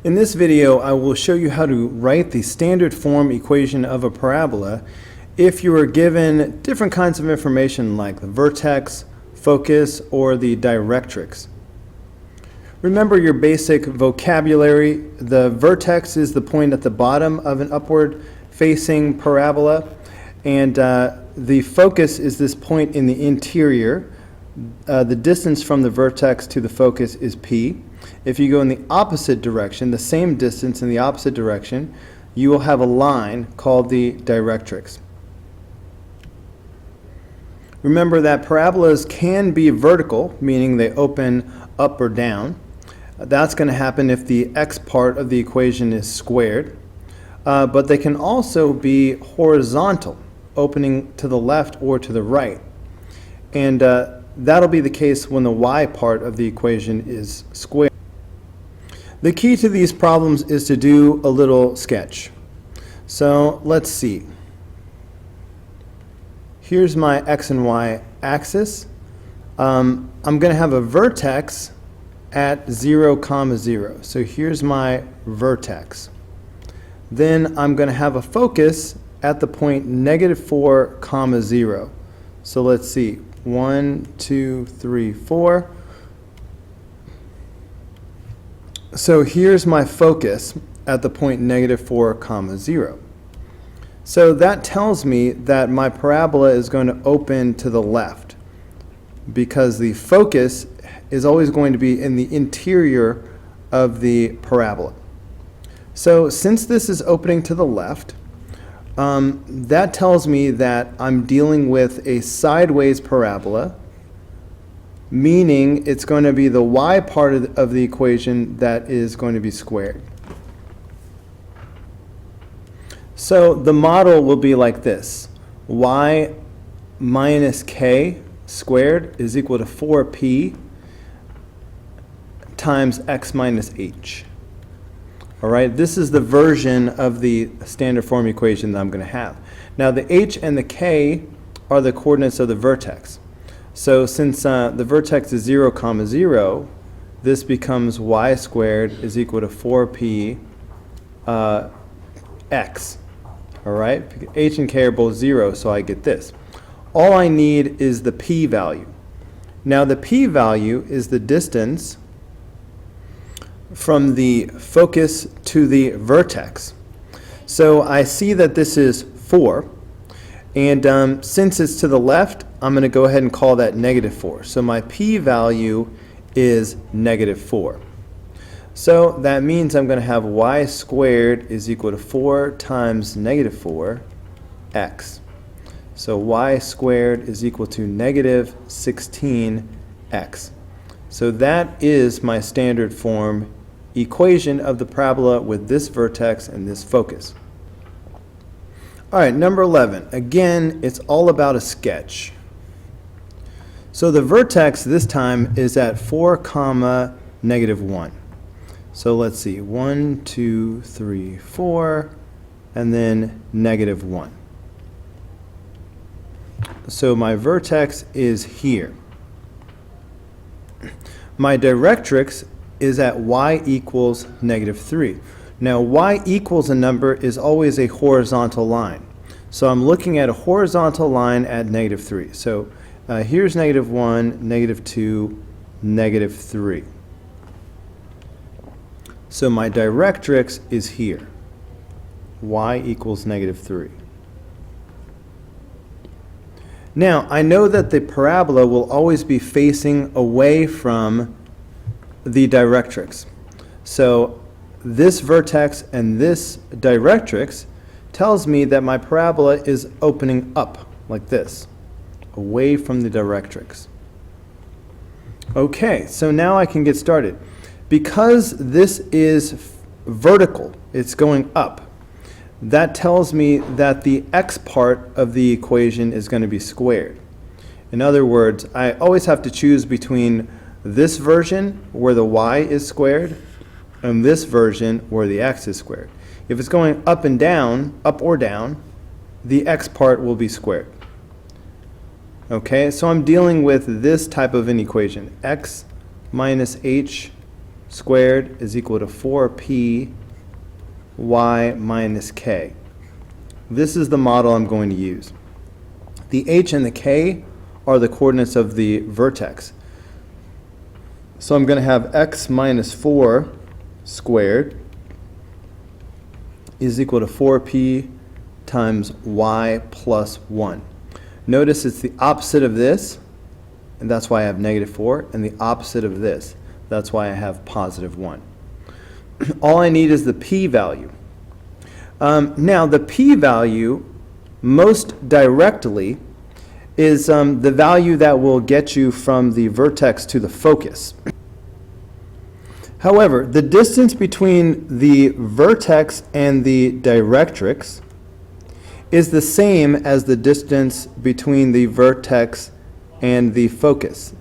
In this video, I will show you how to write the standard form equation of a parabola if you are given different kinds of information like the vertex, focus, or the directrix. Remember your basic vocabulary. The vertex is the point at the bottom of an upward facing parabola, and the focus is this point in the interior. The distance from the vertex to the focus is P. If you go in the opposite direction, the same distance in the opposite direction, you will have a line called the directrix. Remember that parabolas can be vertical, meaning they open up or down. That's going to happen if the x part of the equation is squared. But they can also be horizontal, opening to the left or to the right. And that'll be the case when the y part of the equation is squared. The key to these problems is to do a little sketch. So let's see. Here's my x and y axis. I'm going to have a vertex at 0, 0. So here's my vertex. Then I'm going to have a focus at the point -4, 0. So let's see. 1, 2, 3, 4. So here's my focus at the point -4, 0. So that tells me that my parabola is going to open to the left because the focus is always going to be in the interior of the parabola. So since this is opening to the left, that tells me that I'm dealing with a sideways parabola, meaning it's going to be the y part of the equation that is going to be squared. So the model will be like this. Y minus k squared is equal to 4p times x minus h. All right, this is the version of the standard form equation that I'm going to have. Now the h and the k are the coordinates of the vertex. So since the vertex is 0, 0, this becomes y squared is equal to 4p x. All right, h and k are both 0, so I get this. All I need is the p value. Now the p value is the distance from the focus to the vertex. So I see that this is 4, and since it's to the left, I'm going to go ahead and call that -4. So my p value is -4. So that means I'm going to have y squared is equal to 4 times -4 x. So y squared is equal to -16x. So that is my standard form equation of the parabola with this vertex and this focus. All right, number 11. Again, it's all about a sketch. So the vertex this time is at 4, -1. So let's see, 1, 2, 3, 4, and then -1. So my vertex is here. My directrix is at y equals -3. Now y equals a number is always a horizontal line. So I'm looking at a horizontal line at -3. So here's -1, -2, -3. So my directrix is here. Y equals -3. Now I know that the parabola will always be facing away from the directrix. So this vertex and this directrix tells me that my parabola is opening up like this, away from the directrix. Okay, so now I can get started. Because this is vertical, it's going up, that tells me that the x part of the equation is going to be squared. In other words, I always have to choose between this version where the y is squared and this version where the x is squared. If it's going up and down, up or down, the x part will be squared. Okay, so I'm dealing with this type of an equation, x minus h squared is equal to 4p y minus k. This is the model I'm going to use. The h and the k are the coordinates of the vertex. So I'm going to have x minus 4 squared is equal to 4p times y plus 1. Notice it's the opposite of this, and that's why I have negative 4, and the opposite of this. That's why I have positive 1. All I need is the p-value. Now, the p-value, most directly, is the value that will get you from the vertex to the focus. However, the distance between the vertex and the directrix is the same as the distance between the vertex and the focus.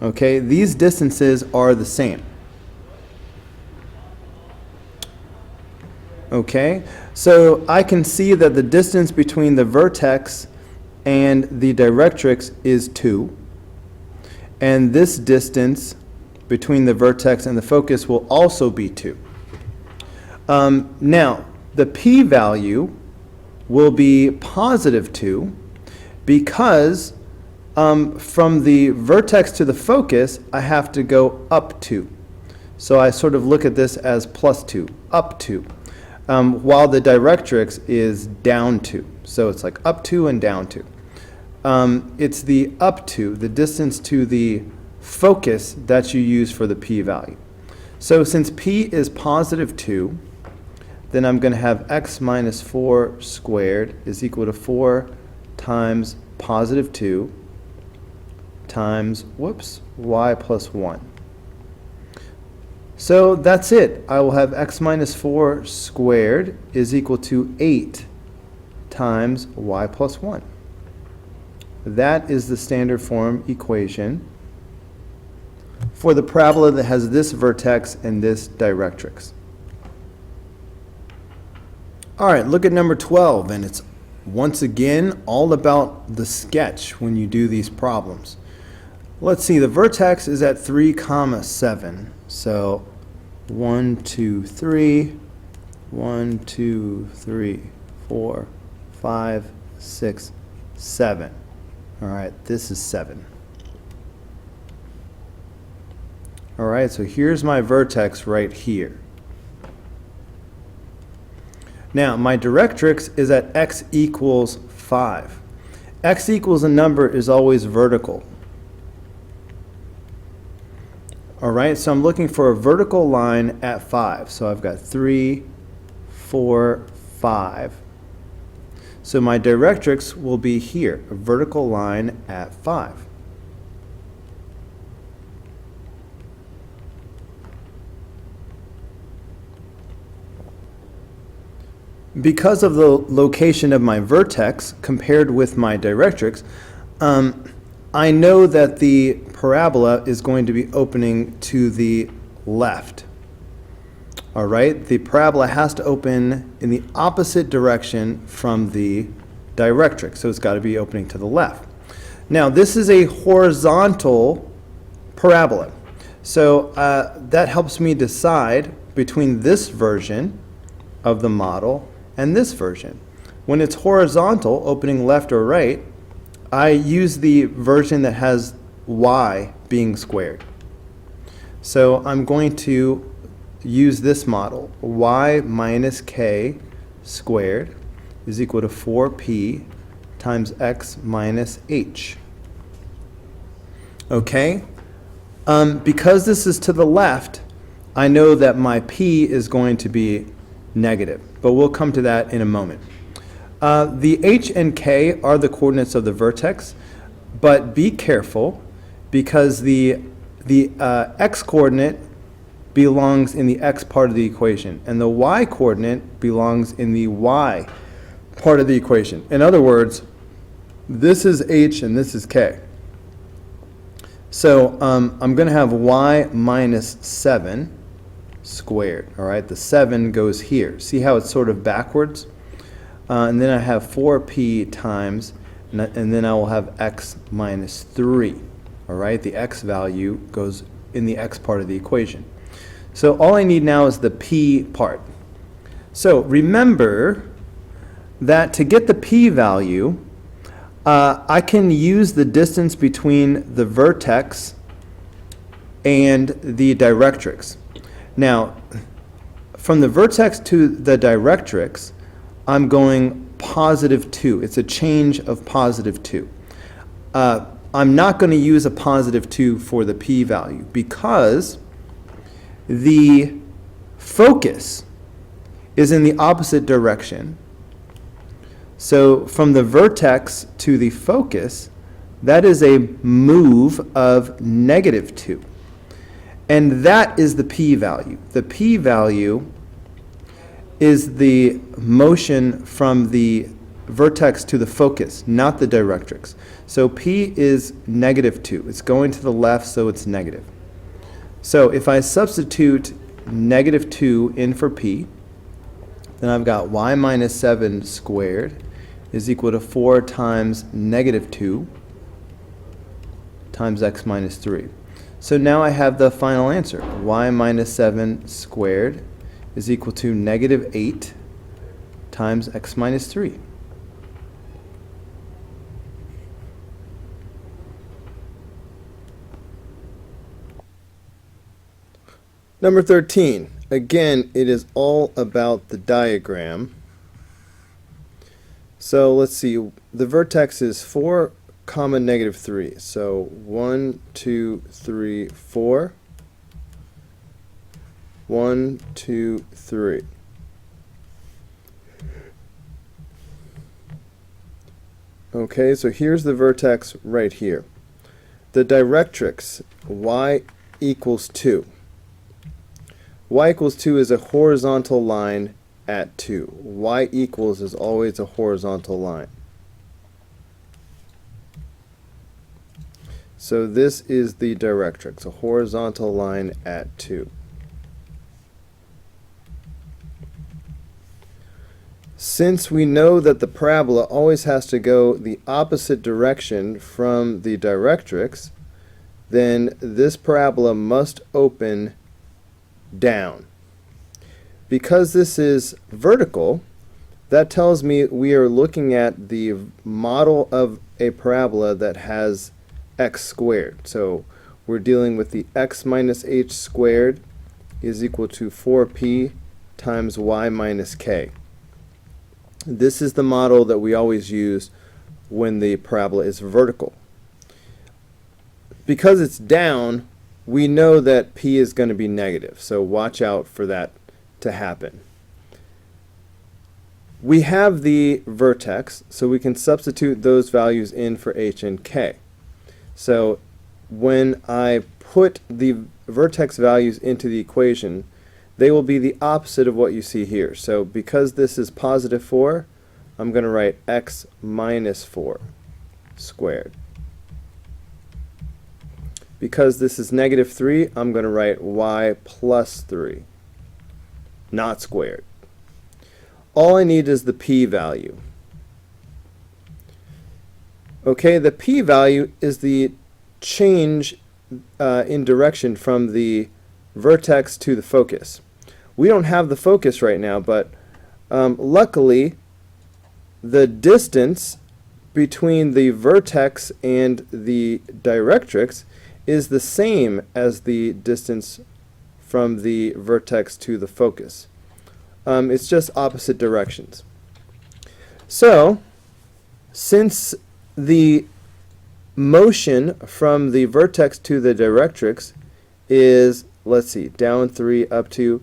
Okay, these distances are the same. Okay, so I can see that the distance between the vertex and the directrix is 2. And this distance between the vertex and the focus will also be 2. Now, the p-value will be positive 2 because from the vertex to the focus, I have to go up 2. So I sort of look at this as plus 2, up 2, while the directrix is down 2. So it's like up 2 and down 2. It's the up 2, the distance to the focus, that you use for the p-value. So since p is positive 2, then I'm going to have x minus 4 squared is equal to 4 times positive 2 times, y plus 1. So that's it. I will have x minus 4 squared is equal to 8 times y plus 1. That is the standard form equation for the parabola that has this vertex and this directrix. All right, look at number 12, and it's once again all about the sketch when you do these problems. Let's see, the vertex is at 3, 7. So 1, 2, 3, 1, 2, 3, 4, 5, 6, 7. All right, this is 7. All right, so here's my vertex right here. Now, my directrix is at x equals 5. X equals a number is always vertical. All right, so I'm looking for a vertical line at 5. So I've got 3, 4, 5. So my directrix will be here, a vertical line at 5. Because of the location of my vertex compared with my directrix, I know that the parabola is going to be opening to the left. All right, the parabola has to open in the opposite direction from the directrix, so it's got to be opening to the left. Now, this is a horizontal parabola, so that helps me decide between this version of the model and this version. When it's horizontal, opening left or right, I use the version that has y being squared. So I'm going to use this model. Y minus k squared is equal to 4p times x minus h. Okay? Because this is to the left, I know that my p is going to be negative, but we'll come to that in a moment. The h and k are the coordinates of the vertex, but be careful because the x coordinate belongs in the x part of the equation, and the y coordinate belongs in the y part of the equation. In other words, this is h and this is k. So I'm going to have y minus 7 squared. All right, the 7 goes here. See how it's sort of backwards? And then I have 4p times, and then I will have x minus 3. All right, the x value goes in the x part of the equation. So all I need now is the p part. So remember that to get the p-value, I can use the distance between the vertex and the directrix. Now, from the vertex to the directrix, I'm going +2. It's a change of +2. I'm not going to use a +2 for the p-value because the focus is in the opposite direction. So from the vertex to the focus, that is a move of -2. And that is the p-value. The p-value is the motion from the vertex to the focus, not the directrix. So p is -2. It's going to the left, so it's negative. So if I substitute -2 in for p, then I've got y minus 7 squared is equal to 4 times -2 times x minus 3. So now I have the final answer. Y minus 7 squared is equal to -8 times x minus 3. Number 13. Again, it is all about the diagram. So let's see. The vertex is 4, -3. So 1, 2, 3, 4. 1, 2, 3. Okay, so here's the vertex right here. The directrix, y equals 2. Y equals 2 is a horizontal line at 2. Y equals is always a horizontal line. So this is the directrix, a horizontal line at 2. Since we know that the parabola always has to go the opposite direction from the directrix, then this parabola must open down. Because this is vertical, that tells me we are looking at the model of a parabola that has x squared. So we're dealing with the x minus h squared is equal to 4p times y minus k. This is the model that we always use when the parabola is vertical. Because it's down, we know that p is going to be negative, so watch out for that to happen. We have the vertex, so we can substitute those values in for h and k. So when I put the vertex values into the equation, they will be the opposite of what you see here. So because this is +4, I'm going to write x minus 4 squared. Because this is -3, I'm going to write y plus 3, not squared. All I need is the p-value. Okay, the p-value is the change in direction from the vertex to the focus. We don't have the focus right now, but luckily the distance between the vertex and the directrix is the same as the distance from the vertex to the focus. It's just opposite directions. So, since the motion from the vertex to the directrix is, let's see, down 3, up 2.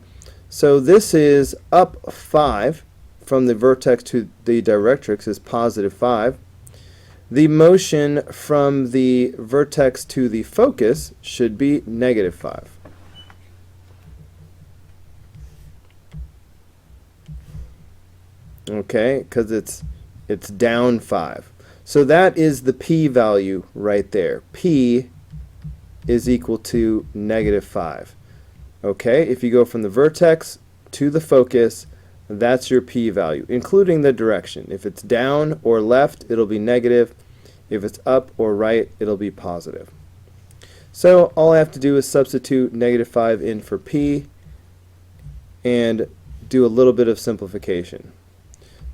So this is up 5 from the vertex to the directrix is +5. The motion from the vertex to the focus should be -5. Okay, because it's down 5. So that is the p-value right there. P is equal to -5. Okay, if you go from the vertex to the focus, that's your p-value, including the direction. If it's down or left, it'll be negative. If it's up or right, it'll be positive. So all I have to do is substitute -5 in for p and do a little bit of simplification.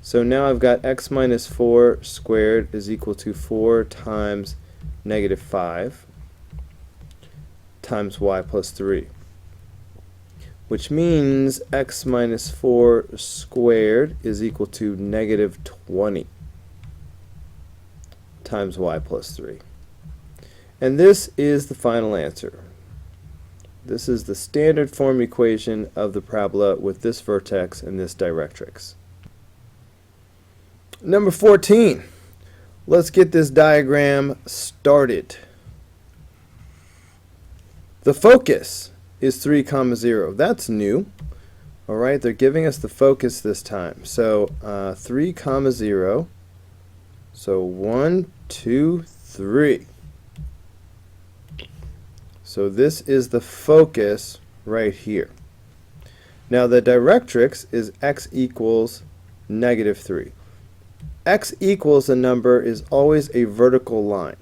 So now I've got x minus 4 squared is equal to 4 times -5 times y plus 3, which means x minus 4 squared is equal to -20 times y plus 3. And this is the final answer. This is the standard form equation of the parabola with this vertex and this directrix. Number 14. Let's get this diagram started. The focus is 3, 0. That's new. All right, they're giving us the focus this time. So 3, 0. So 1, 2, 3. So this is the focus right here. Now the directrix is x equals -3. X equals a number is always a vertical line.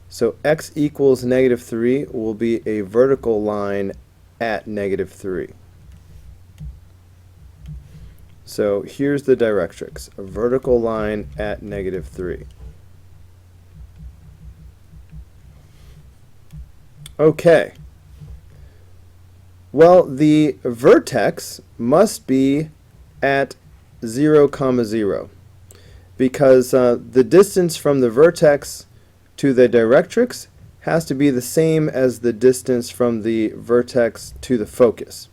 So x equals -3 will be a vertical line at -3. So here's the directrix, a vertical line at -3. Okay. Well, the vertex must be at 0, 0, because the distance from the vertex to the directrix has to be the same as the distance from the vertex to the focus.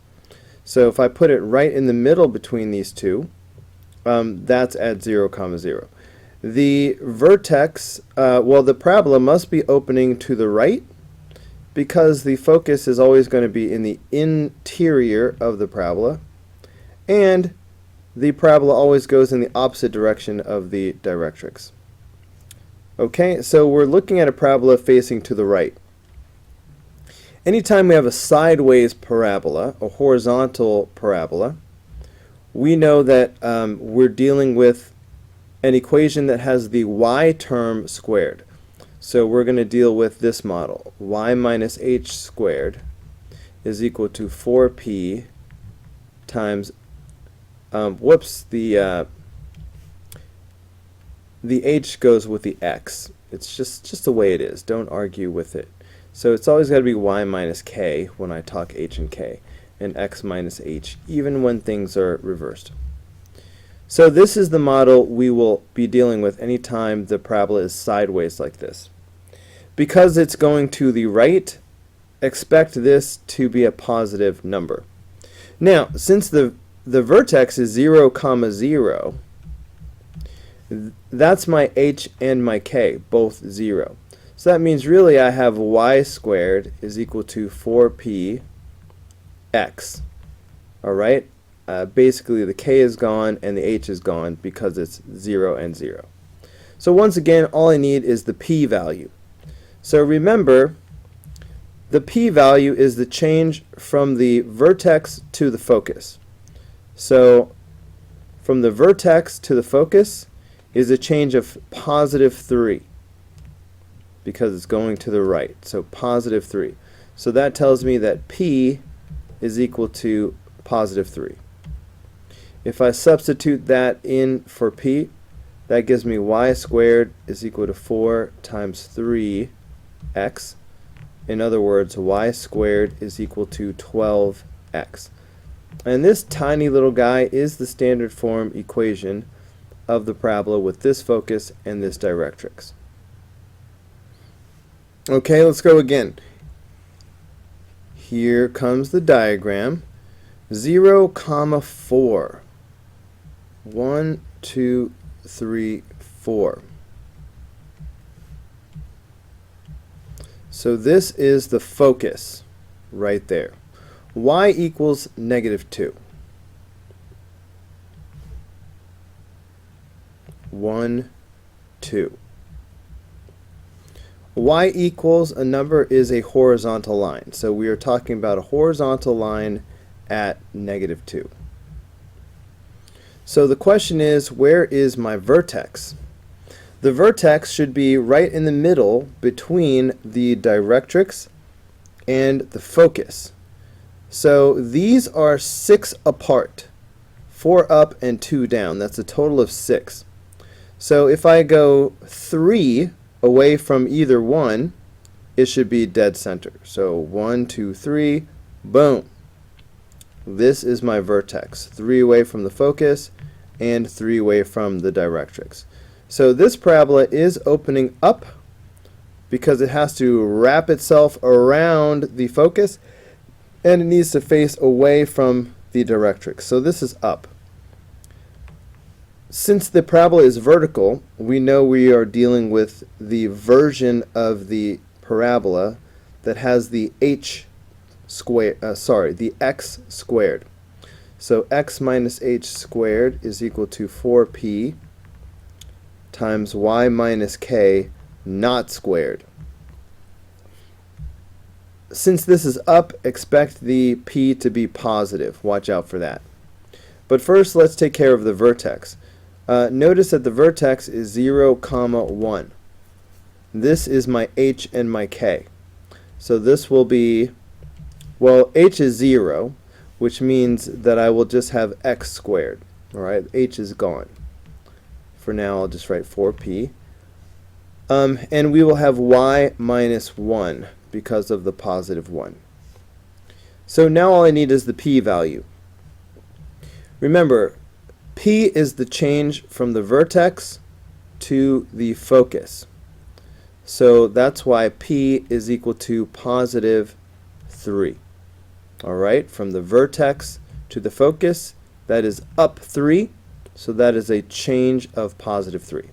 So if I put it right in the middle between these two, that's at 0, 0. The vertex, well, the parabola must be opening to the right, because the focus is always going to be in the interior of the parabola, and the parabola always goes in the opposite direction of the directrix. Okay, so we're looking at a parabola facing to the right. Anytime we have a sideways parabola, a horizontal parabola, we know that we're dealing with an equation that has the y term squared. So we're going to deal with this model. Y minus h squared is equal to 4p times, the h goes with the x. It's just the way it is. Don't argue with it. So it's always got to be y minus k when I talk h and k, and x minus h, even when things are reversed. So this is the model we will be dealing with anytime the parabola is sideways like this. Because it's going to the right, expect this to be a positive number. Now, since the vertex is 0, 0, that's my h and my k, both 0. So that means really I have y squared is equal to 4p x. Alright? Basically the k is gone and the h is gone because it's 0 and 0. So once again, all I need is the p value. So remember, the p-value is the change from the vertex to the focus. So from the vertex to the focus is a change of +3 because it's going to the right. So +3. So that tells me that p is equal to +3. If I substitute that in for p, that gives me y squared is equal to 4 times 3 x. In other words, y squared is equal to 12x. And this tiny little guy is the standard form equation of the parabola with this focus and this directrix. Okay, let's go again. Here comes the diagram. 0, 4. 1, 2, 3, 4. So this is the focus right there. Y equals -2. 1, 2. Y equals a number is a horizontal line. So we are talking about a horizontal line at -2. So the question is, where is my vertex? The vertex should be right in the middle between the directrix and the focus. So these are 6 apart, 4 up and 2 down. That's a total of 6. So if I go 3 away from either one, it should be dead center. So 1, 2, 3, boom. This is my vertex. 3 away from the focus and 3 away from the directrix. So this parabola is opening up because it has to wrap itself around the focus and it needs to face away from the directrix. So this is up. Since the parabola is vertical, we know we are dealing with the version of the parabola that has the x squared. So x minus h squared is equal to 4p times y minus k not squared. Since this is up, expect the p to be positive. Watch out for that. But first, let's take care of the vertex. Notice that the vertex is 0, 1. This is my h and my k. So this will be, well, h is 0, which means that I will just have x squared. All right, h is gone. For now, I'll just write 4p. And we will have y minus 1 because of the positive 1. So now all I need is the p value. Remember, p is the change from the vertex to the focus. So that's why p is equal to positive 3. All right, from the vertex to the focus, that is up 3. So that is a change of positive 3.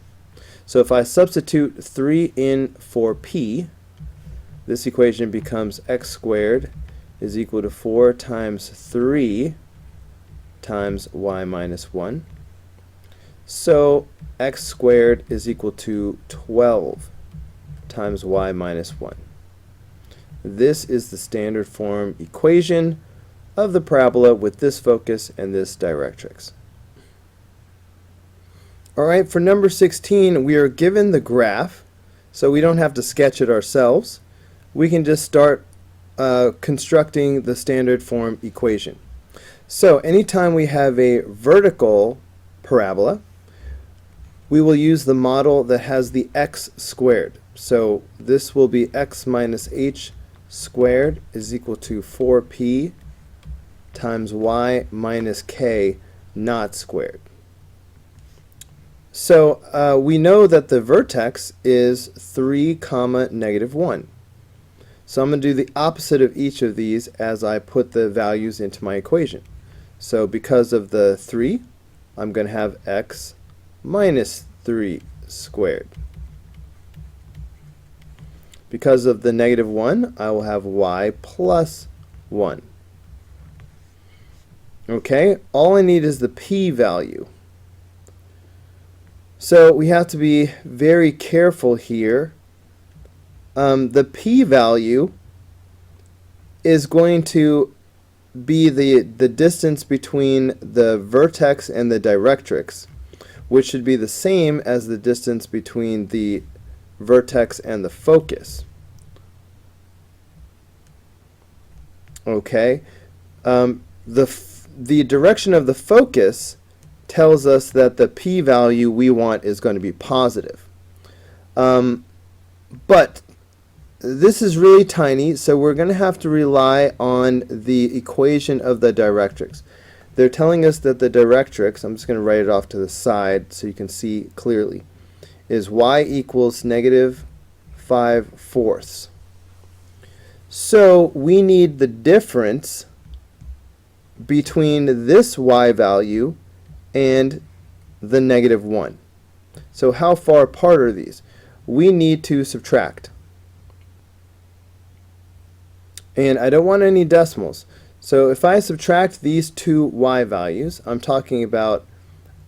So if I substitute 3 in for p, this equation becomes x squared is equal to 4 times 3 times y minus 1. So x squared is equal to 12 times y minus 1. This is the standard form equation of the parabola with this focus and this directrix. Alright, for number 16, we are given the graph, so we don't have to sketch it ourselves. We can just start constructing the standard form equation. So anytime we have a vertical parabola, we will use the model that has the x squared. So this will be x minus h squared is equal to 4p times y minus k not squared. So we know that the vertex is 3, negative 1. So I'm going to do the opposite of each of these as I put the values into my equation. So because of the 3, I'm going to have x minus 3 squared. Because of the negative 1, I will have y plus 1. Okay, all I need is the p value. So we have to be very careful here. The p value is going to be the distance between the vertex and the directrix, which should be the same as the distance between the vertex and the focus. Okay, the direction of the focus tells us that the p value we want is going to be positive. But this is really tiny, so we're going to have to rely on the equation of the directrix. They're telling us that the directrix, I'm just going to write it off to the side so you can see clearly, is y equals negative 5/4. So we need the difference between this y value and the negative 1. So how far apart are these? We need to subtract. And I don't want any decimals. So if I subtract these two y values, I'm talking about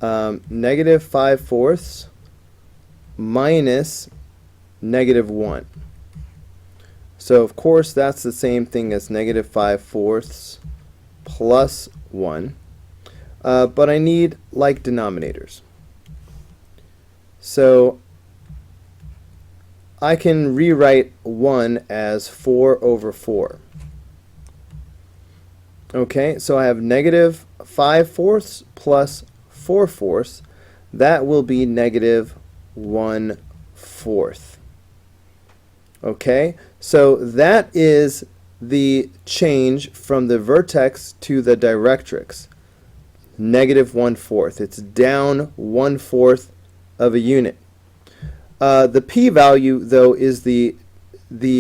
negative 5/4 minus negative 1. So of course that's the same thing as negative 5/4 plus 1. But I need like denominators. So I can rewrite 1 as 4 over 4. Okay, so I have negative 5/4 plus 4/4. That will be negative 1/4. Okay, so that is the change from the vertex to the directrix. Negative 1/4. It's down 1/4 of a unit. The p-value, though, is the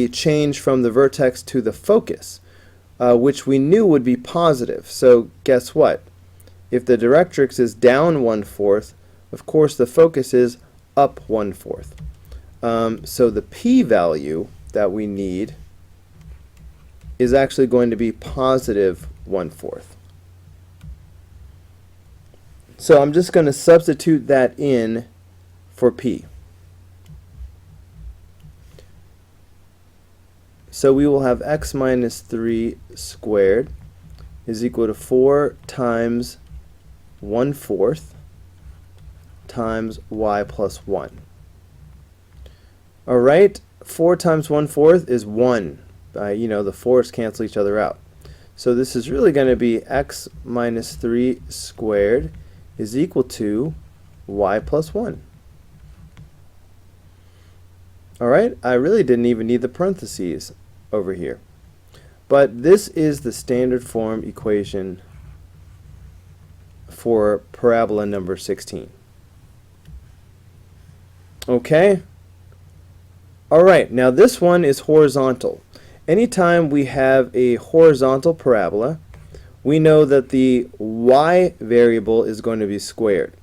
change from the vertex to the focus, which we knew would be positive. So guess what? If the directrix is down 1/4, of course the focus is up 1/4. So the p-value that we need is actually going to be positive 1/4. So I'm just going to substitute that in for p. So we will have x minus 3 squared is equal to 4 times 1/4 times y plus 1. All right, 4 times 1/4 is 1. You know, the 4's cancel each other out. So this is really going to be x minus 3 squared is equal to y plus 1. All right, I really didn't even need the parentheses over here. But this is the standard form equation for parabola number 16. Okay? All right, now this one is horizontal. Anytime we have a horizontal parabola, we know that the y variable is going to be squared.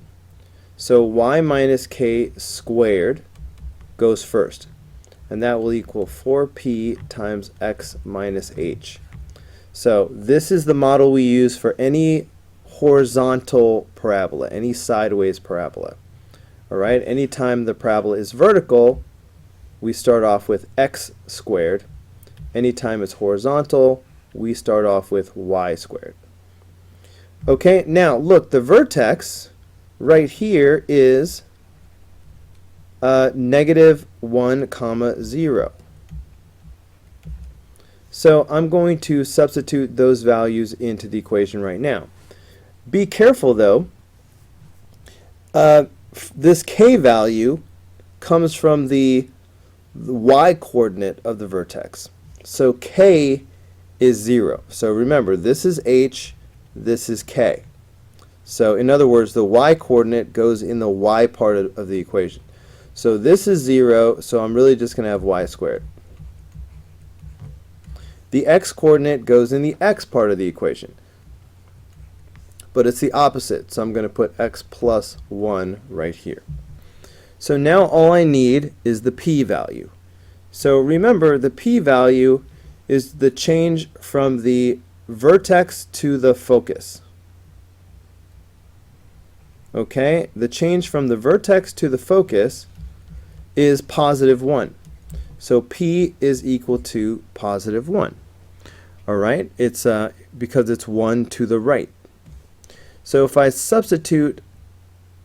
So y minus k squared goes first, and that will equal 4p times x minus h. So this is the model we use for any horizontal parabola, any sideways parabola. All right, anytime the parabola is vertical, we start off with x squared. Anytime it's horizontal, we start off with y squared. Okay, now look, the vertex right here is negative 1, 0. So I'm going to substitute those values into the equation right now. Be careful though, this k value comes from the y coordinate of the vertex. So k is 0. So remember, this is h, this is k. So in other words, the y coordinate goes in the y part of the equation. So this is 0, so I'm really just going to have y squared. The x coordinate goes in the x part of the equation. But it's the opposite, so I'm going to put x plus 1 right here. So now all I need is the p-value. So remember, the p-value is the change from the vertex to the focus. Okay, the change from the vertex to the focus is positive 1. So p is equal to positive 1. All right, it's because it's 1 to the right. So if I substitute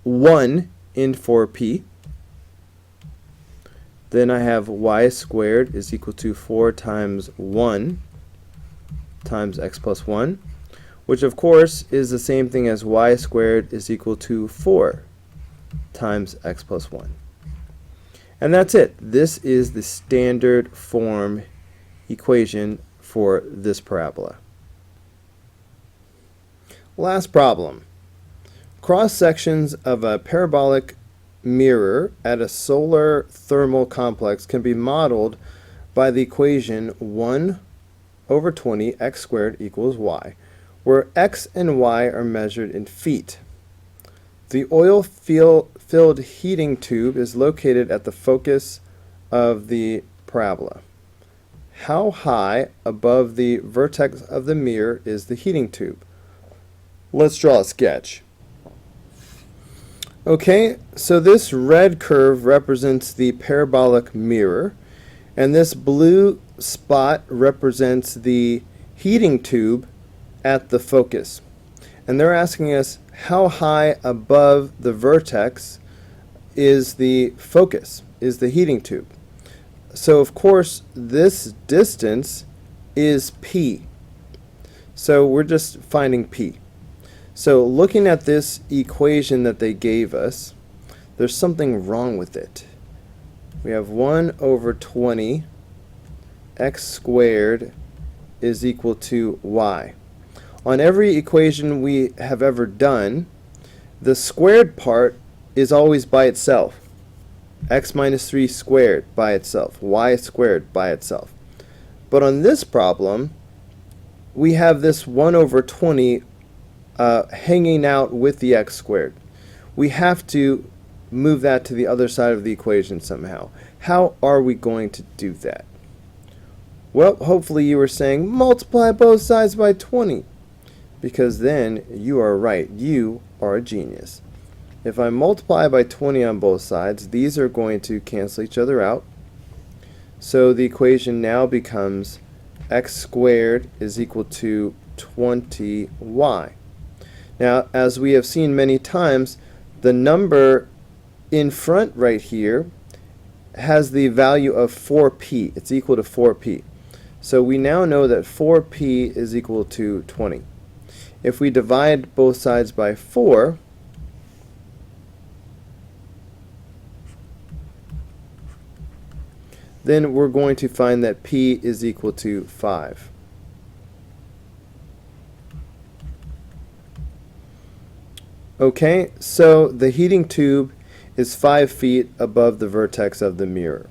1 in for p, then I have y squared is equal to 4 times 1 times x plus 1, which of course is the same thing as y squared is equal to 4 times x plus 1. And that's it. This is the standard form equation for this parabola. Last problem. Cross sections of a parabolic mirror at a solar thermal complex can be modeled by the equation 1 over 20 x squared equals y, where x and y are measured in feet. The oil-filled heating tube is located at the focus of the parabola. How high above the vertex of the mirror is the heating tube? Let's draw a sketch. Okay, so this red curve represents the parabolic mirror, and this blue spot represents the heating tube at the focus. And they're asking us how high above the vertex is the focus, is the heating tube. So of course this distance is p. So we're just finding p. So looking at this equation that they gave us, there's something wrong with it. We have 1 over 20 x squared is equal to y. On every equation we have ever done, the squared part is always by itself. X minus 3 squared by itself, y squared by itself. But on this problem, we have this 1 over 20 hanging out with the x squared. We have to move that to the other side of the equation somehow. How are we going to do that? Well, hopefully you were saying multiply both sides by 20, because then you are right. You are a genius. If I multiply by 20 on both sides, these are going to cancel each other out. So the equation now becomes x squared is equal to 20y. Now, as we have seen many times, the number in front right here has the value of 4p. It's equal to 4p. So we now know that 4p is equal to 20. If we divide both sides by 4, then we're going to find that p is equal to 5. Okay, so the heating tube is 5 feet above the vertex of the mirror.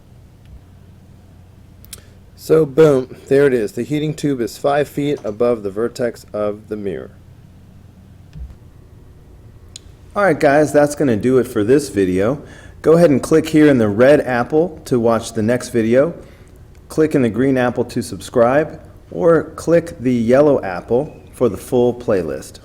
So boom, there it is. The heating tube is 5 feet above the vertex of the mirror. Alright guys, that's going to do it for this video. Go ahead and click here in the red apple to watch the next video. Click in the green apple to subscribe, or click the yellow apple for the full playlist.